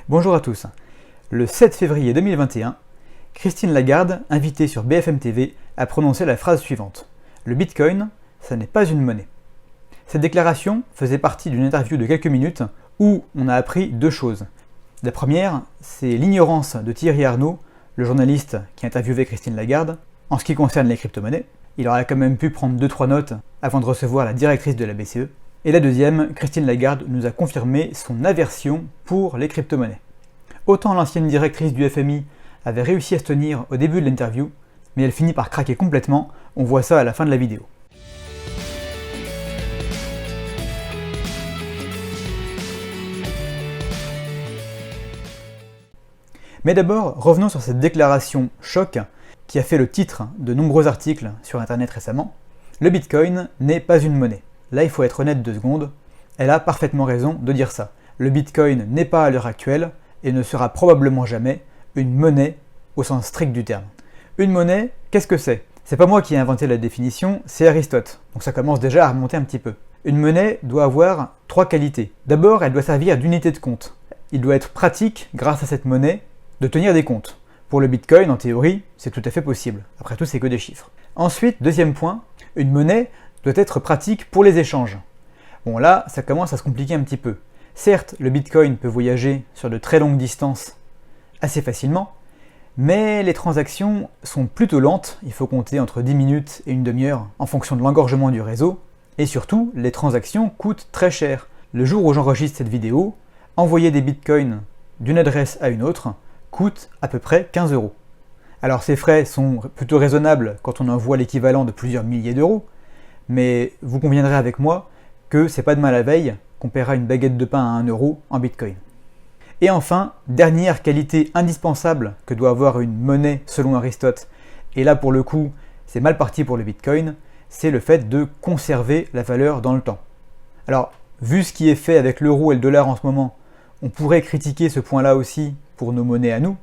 Bonjour à tous. Le 7 février 2021, Christine Lagarde, invitée sur BFM TV, a prononcé la phrase suivante. Le Bitcoin, ça n'est pas une monnaie. Cette déclaration faisait partie d'une interview de quelques minutes où on a appris deux choses. La première, c'est l'ignorance de Thierry Arnaud, le journaliste qui a interviewé Christine Lagarde, en ce qui concerne les crypto-monnaies. Il aurait quand même pu prendre 2-3 notes avant de recevoir la directrice de la BCE. Et la deuxième, Christine Lagarde nous a confirmé son aversion pour les crypto-monnaies. Autant l'ancienne directrice du FMI avait réussi à se tenir au début de l'interview, mais elle finit par craquer complètement, on voit ça à la fin de la vidéo. Mais d'abord, revenons sur cette déclaration choc qui a fait le titre de nombreux articles sur internet récemment. Le Bitcoin n'est pas une monnaie. Là, il faut être honnête 2 secondes. Elle a parfaitement raison de dire ça. Le Bitcoin n'est pas à l'heure actuelle et ne sera probablement jamais une monnaie au sens strict du terme. Une monnaie, qu'est-ce que c'est ? C'est pas moi qui ai inventé la définition, c'est Aristote. Donc ça commence déjà à remonter un petit peu. Une monnaie doit avoir 3 qualités. D'abord, elle doit servir d'unité de compte. Il doit être pratique, grâce à cette monnaie, de tenir des comptes. Pour le Bitcoin, en théorie, c'est tout à fait possible. Après tout, c'est que des chiffres. Ensuite, deuxième point, une monnaie doit être pratique pour les échanges. Bon là, ça commence à se compliquer un petit peu. Certes, le Bitcoin peut voyager sur de très longues distances assez facilement, mais les transactions sont plutôt lentes, il faut compter entre 10 minutes et une demi-heure en fonction de l'engorgement du réseau, et surtout, les transactions coûtent très cher. Le jour où j'enregistre cette vidéo, envoyer des Bitcoins d'une adresse à une autre coûte à peu près 15 €. Alors ces frais sont plutôt raisonnables quand on envoie l'équivalent de plusieurs milliers d'euros, mais vous conviendrez avec moi que c'est pas demain la veille qu'on paiera une baguette de pain à 1 € en Bitcoin. Et enfin, dernière qualité indispensable que doit avoir une monnaie selon Aristote, et là pour le coup c'est mal parti pour le Bitcoin, c'est le fait de conserver la valeur dans le temps. Alors, vu ce qui est fait avec l'euro et le dollar en ce moment, on pourrait critiquer ce point-là aussi pour nos monnaies à nous,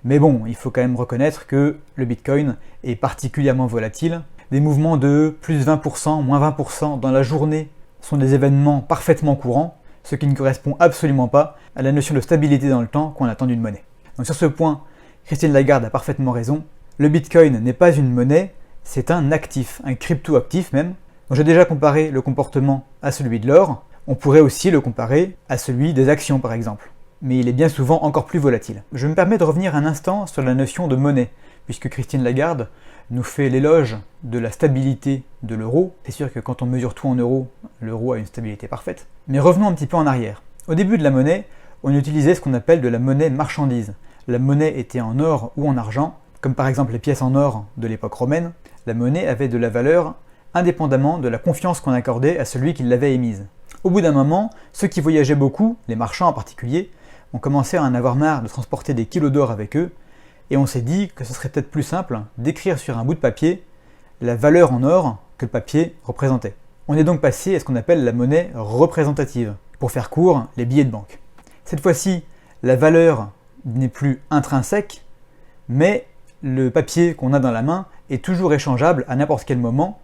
mais bon, il faut quand même reconnaître que le Bitcoin est particulièrement volatile. Des mouvements de plus 20%, moins 20% dans la journée sont des événements parfaitement courants, ce qui ne correspond absolument pas à la notion de stabilité dans le temps qu'on attend d'une monnaie. Donc sur ce point, Christine Lagarde a parfaitement raison. Le Bitcoin n'est pas une monnaie, c'est un actif, un crypto-actif même. J'ai déjà comparé le comportement à celui de l'or, on pourrait aussi le comparer à celui des actions par exemple. Mais il est bien souvent encore plus volatile. Je me permets de revenir un instant sur la notion de monnaie, puisque Christine Lagarde nous fait l'éloge de la stabilité de l'euro. C'est sûr que quand on mesure tout en euros, l'euro a une stabilité parfaite. Mais revenons un petit peu en arrière. Au début de la monnaie, on utilisait ce qu'on appelle de la monnaie marchandise. La monnaie était en or ou en argent, comme par exemple les pièces en or de l'époque romaine. La monnaie avait de la valeur indépendamment de la confiance qu'on accordait à celui qui l'avait émise. Au bout d'un moment, ceux qui voyageaient beaucoup, les marchands en particulier, ont commencé à en avoir marre de transporter des kilos d'or avec eux, et on s'est dit que ce serait peut-être plus simple d'écrire sur un bout de papier la valeur en or que le papier représentait. On est donc passé à ce qu'on appelle la monnaie représentative, pour faire court, les billets de banque. Cette fois-ci, la valeur n'est plus intrinsèque, mais le papier qu'on a dans la main est toujours échangeable à n'importe quel moment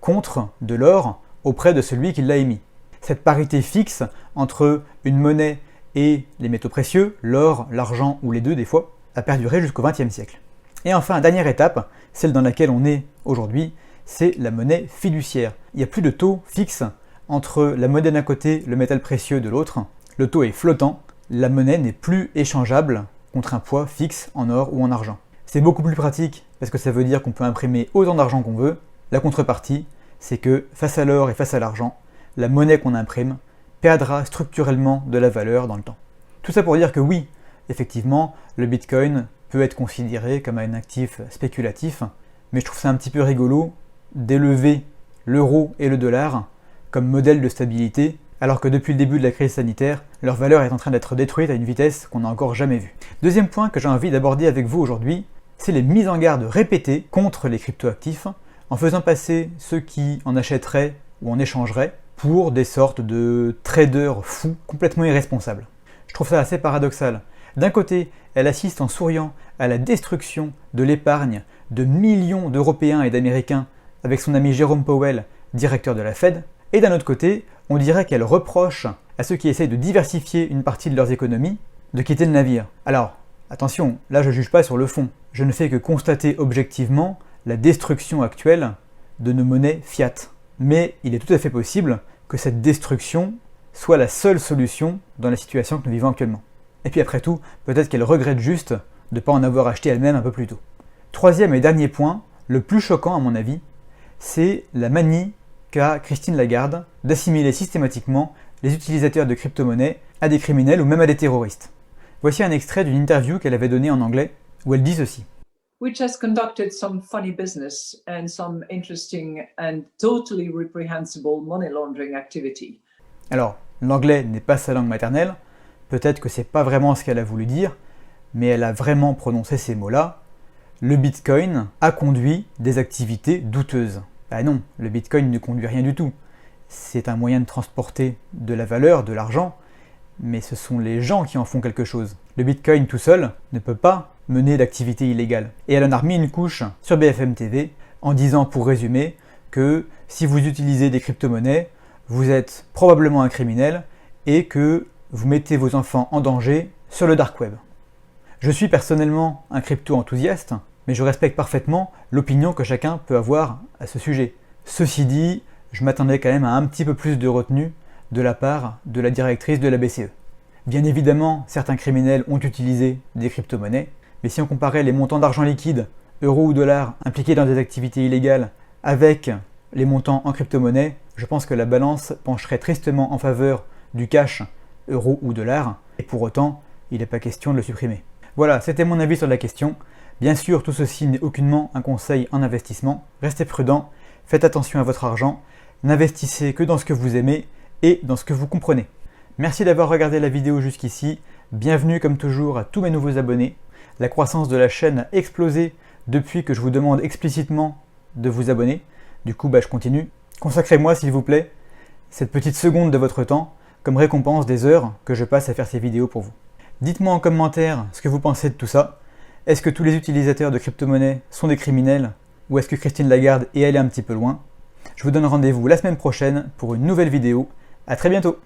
contre de l'or auprès de celui qui l'a émis. Cette parité fixe entre une monnaie et les métaux précieux, l'or, l'argent ou les deux des fois, a perduré jusqu'au XXe siècle. Et enfin, dernière étape, celle dans laquelle on est aujourd'hui, c'est la monnaie fiduciaire. Il n'y a plus de taux fixe entre la monnaie d'un côté, le métal précieux de l'autre. Le taux est flottant, la monnaie n'est plus échangeable contre un poids fixe en or ou en argent. C'est beaucoup plus pratique parce que ça veut dire qu'on peut imprimer autant d'argent qu'on veut. La contrepartie, c'est que face à l'or et face à l'argent, la monnaie qu'on imprime perdra structurellement de la valeur dans le temps. Tout ça pour dire que oui, effectivement, le Bitcoin peut être considéré comme un actif spéculatif, mais je trouve ça un petit peu rigolo d'élever l'euro et le dollar comme modèle de stabilité, alors que depuis le début de la crise sanitaire, leur valeur est en train d'être détruite à une vitesse qu'on n'a encore jamais vue. Deuxième point que j'ai envie d'aborder avec vous aujourd'hui, c'est les mises en garde répétées contre les cryptoactifs, en faisant passer ceux qui en achèteraient ou en échangeraient pour des sortes de traders fous complètement irresponsables. Je trouve ça assez paradoxal. D'un côté, elle assiste en souriant à la destruction de l'épargne de millions d'Européens et d'Américains avec son ami Jérôme Powell, directeur de la Fed, et d'un autre côté, on dirait qu'elle reproche à ceux qui essayent de diversifier une partie de leurs économies de quitter le navire. Alors, attention, là je ne juge pas sur le fond, je ne fais que constater objectivement la destruction actuelle de nos monnaies fiat. Mais il est tout à fait possible que cette destruction soit la seule solution dans la situation que nous vivons actuellement. Et puis après tout, peut-être qu'elle regrette juste de ne pas en avoir acheté elle-même un peu plus tôt. Troisième et dernier point, le plus choquant à mon avis, c'est la manie qu'a Christine Lagarde d'assimiler systématiquement les utilisateurs de crypto-monnaies à des criminels ou même à des terroristes. Voici un extrait d'une interview qu'elle avait donnée en anglais, où elle dit ceci. Which has conducted some funny business and some interesting and totally reprehensible money laundering activity. Alors, l'anglais n'est pas sa langue maternelle, peut-être que c'est pas vraiment ce qu'elle a voulu dire, mais elle a vraiment prononcé ces mots-là. Le Bitcoin a conduit des activités douteuses. Ah non, le Bitcoin ne conduit rien du tout. C'est un moyen de transporter de la valeur, de l'argent, mais ce sont les gens qui en font quelque chose. Le Bitcoin tout seul ne peut pas mener d'activité illégale. Et elle en a remis une couche sur BFM TV en disant, pour résumer, que si vous utilisez des crypto-monnaies, vous êtes probablement un criminel et que vous mettez vos enfants en danger sur le dark web. Je suis personnellement un crypto-enthousiaste, mais je respecte parfaitement l'opinion que chacun peut avoir à ce sujet. Ceci dit, je m'attendais quand même à un petit peu plus de retenue de la part de la directrice de la BCE. Bien évidemment, certains criminels ont utilisé des crypto-monnaies, mais si on comparait les montants d'argent liquide, euros ou dollars, impliqués dans des activités illégales, avec les montants en crypto-monnaie, je pense que la balance pencherait tristement en faveur du cash, euros ou dollars, et pour autant, il n'est pas question de le supprimer. Voilà, c'était mon avis sur la question. Bien sûr, tout ceci n'est aucunement un conseil en investissement. Restez prudent, faites attention à votre argent, n'investissez que dans ce que vous aimez et dans ce que vous comprenez. Merci d'avoir regardé la vidéo jusqu'ici. Bienvenue comme toujours à tous mes nouveaux abonnés. La croissance de la chaîne a explosé depuis que je vous demande explicitement de vous abonner. Du coup, je continue. Consacrez-moi, s'il vous plaît, cette petite seconde de votre temps comme récompense des heures que je passe à faire ces vidéos pour vous. Dites-moi en commentaire ce que vous pensez de tout ça. Est-ce que tous les utilisateurs de crypto-monnaies sont des criminels ou est-ce que Christine Lagarde est allée un petit peu loin? Je vous donne rendez-vous la semaine prochaine pour une nouvelle vidéo. À très bientôt!